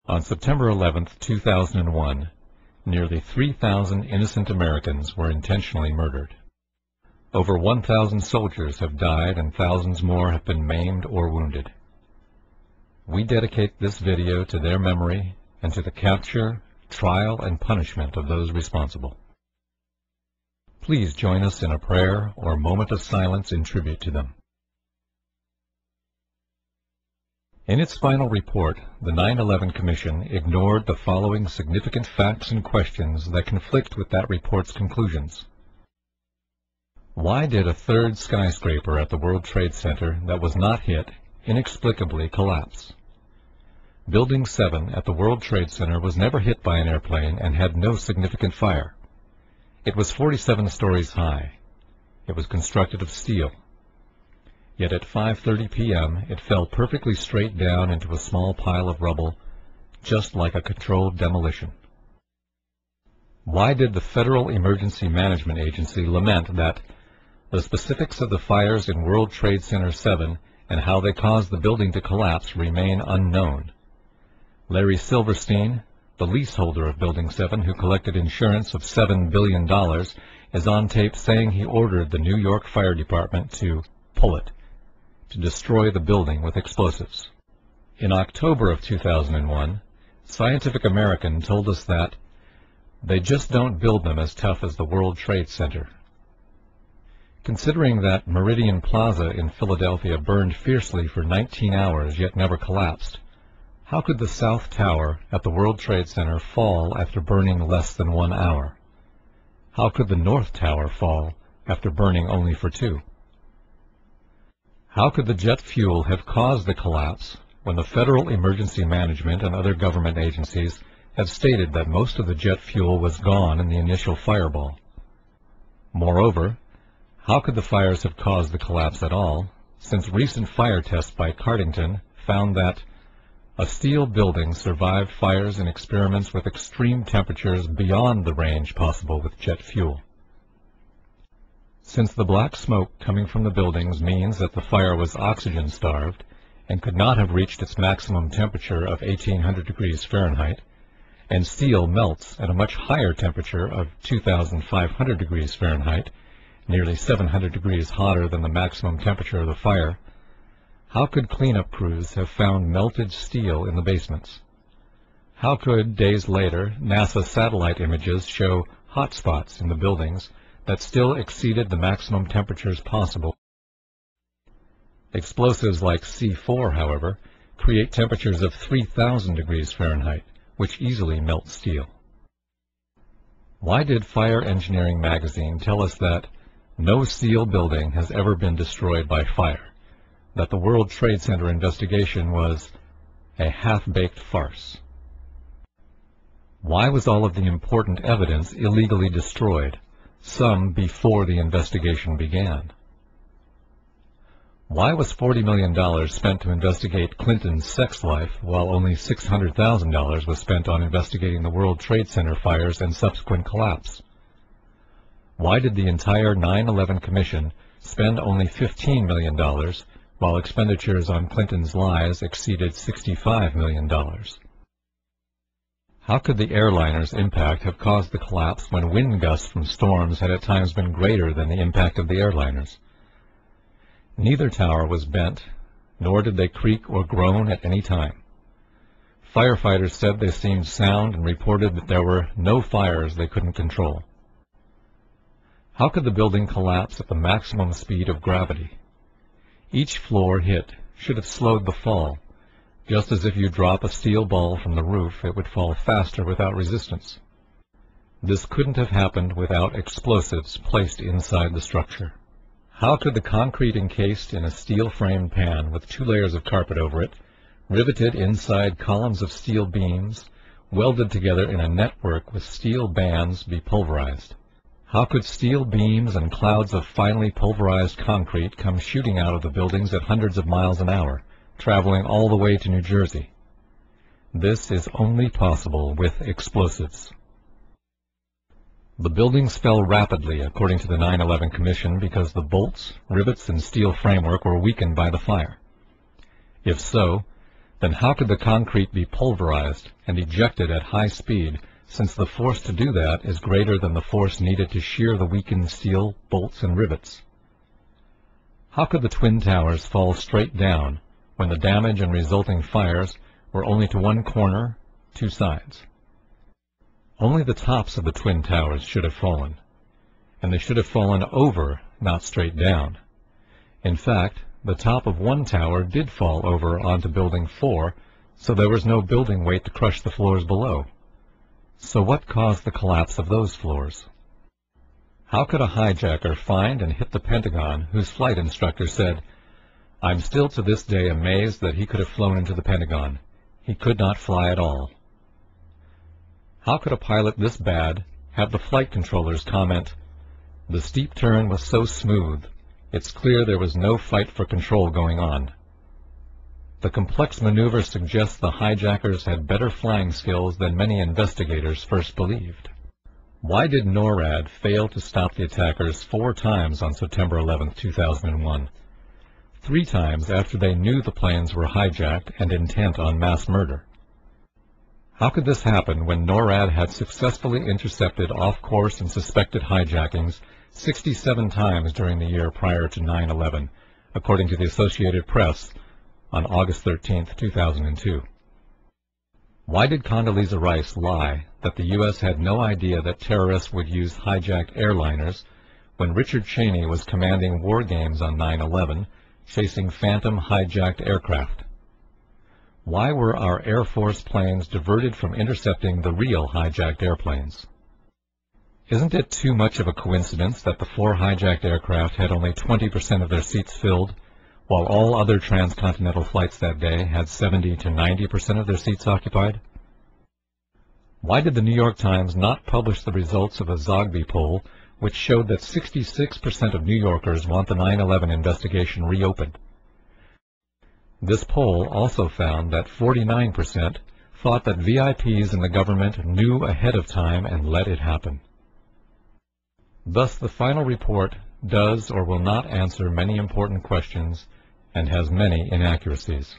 On September 11, 2001, nearly 3,000 innocent Americans were intentionally murdered. Over 1,000 soldiers have died and thousands more have been maimed or wounded. We dedicate this video to their memory and to the capture, trial, and punishment of those responsible. Please join us in a prayer or moment of silence in tribute to them. In its final report, the 9/11 Commission ignored the following significant facts and questions that conflict with that report's conclusions. Why did a third skyscraper at the World Trade Center that was not hit inexplicably collapse? Building 7 at the World Trade Center was never hit by an airplane and had no significant fire. It was 47 stories high. It was constructed of steel. Yet at 5:30 p.m. it fell perfectly straight down into a small pile of rubble, just like a controlled demolition. Why did the Federal Emergency Management Agency lament that the specifics of the fires in World Trade Center 7 and how they caused the building to collapse remain unknown? Larry Silverstein, the leaseholder of Building 7, who collected insurance of $7 billion, is on tape saying he ordered the New York Fire Department to pull it, to destroy the building with explosives. In October of 2001, Scientific American told us that they just don't build them as tough as the World Trade Center. Considering that Meridian Plaza in Philadelphia burned fiercely for 19 hours yet never collapsed, how could the South Tower at the World Trade Center fall after burning less than 1 hour? How could the North Tower fall after burning only for 2? How could the jet fuel have caused the collapse when the Federal Emergency Management and other government agencies have stated that most of the jet fuel was gone in the initial fireball? Moreover, how could the fires have caused the collapse at all, since recent fire tests by Cardington found that a steel building survived fires in experiments with extreme temperatures beyond the range possible with jet fuel? Since the black smoke coming from the buildings means that the fire was oxygen-starved and could not have reached its maximum temperature of 1,800 degrees Fahrenheit, and steel melts at a much higher temperature of 2,500 degrees Fahrenheit, nearly 700 degrees hotter than the maximum temperature of the fire, how could cleanup crews have found melted steel in the basements? How could, days later, NASA satellite images show hot spots in the buildings that still exceeded the maximum temperatures possible? Explosives like C4, however, create temperatures of 3,000 degrees Fahrenheit, which easily melt steel. Why did Fire Engineering magazine tell us that no steel building has ever been destroyed by fire, that the World Trade Center investigation was a half-baked farce? Why was all of the important evidence illegally destroyed, some before the investigation began? Why was $40 million spent to investigate Clinton's sex life while only $600,000 was spent on investigating the World Trade Center fires and subsequent collapse? Why did the entire 9/11 Commission spend only $15 million while expenditures on Clinton's lies exceeded $65 million? How could the airliner's impact have caused the collapse when wind gusts from storms had at times been greater than the impact of the airliners? Neither tower was bent, nor did they creak or groan at any time. Firefighters said they seemed sound and reported that there were no fires they couldn't control. How could the building collapse at the maximum speed of gravity? Each floor hit should have slowed the fall, just as if you drop a steel ball from the roof, it would fall faster without resistance. This couldn't have happened without explosives placed inside the structure. How could the concrete encased in a steel-framed pan with 2 layers of carpet over it, riveted inside columns of steel beams, welded together in a network with steel bands, be pulverized? How could steel beams and clouds of finely pulverized concrete come shooting out of the buildings at hundreds of miles an hour, traveling all the way to New Jersey? This is only possible with explosives. The buildings fell rapidly, according to the 9/11 Commission, because the bolts, rivets, and steel framework were weakened by the fire. If so, Then how could the concrete be pulverized and ejected at high speed, since the force to do that is greater than the force needed to shear the weakened steel, bolts, and rivets? How could the Twin Towers fall straight down when the damage and resulting fires were only to one corner, two sides? Only the tops of the Twin Towers should have fallen, and they should have fallen over, not straight down. In fact, the top of one tower did fall over onto Building 4, so there was no building weight to crush the floors below. So what caused the collapse of those floors? How could a hijacker find and hit the Pentagon whose flight instructor said, "I'm still to this day amazed that he could have flown into the Pentagon. He could not fly at all"? How could a pilot this bad have the flight controllers comment, "The steep turn was so smooth, it's clear there was no fight for control going on"? The complex maneuver suggests the hijackers had better flying skills than many investigators first believed. Why did NORAD fail to stop the attackers 4 times on September 11, 2001? 3 times after they knew the planes were hijacked and intent on mass murder. How could this happen when NORAD had successfully intercepted off-course and suspected hijackings 67 times during the year prior to 9/11, according to the Associated Press on August 13, 2002? Why did Condoleezza Rice lie that the U.S. had no idea that terrorists would use hijacked airliners when Richard Cheney was commanding war games on 9/11, chasing phantom hijacked aircraft? Why were our Air Force planes diverted from intercepting the real hijacked airplanes? Isn't it too much of a coincidence that the 4 hijacked aircraft had only 20% of their seats filled, while all other transcontinental flights that day had 70 to 90% of their seats occupied? Why did the New York Times not publish the results of a Zogby poll, which showed that 66% of New Yorkers want the 9/11 investigation reopened? This poll also found that 49% thought that VIPs in the government knew ahead of time and let it happen. Thus, the final report does or will not answer many important questions and has many inaccuracies.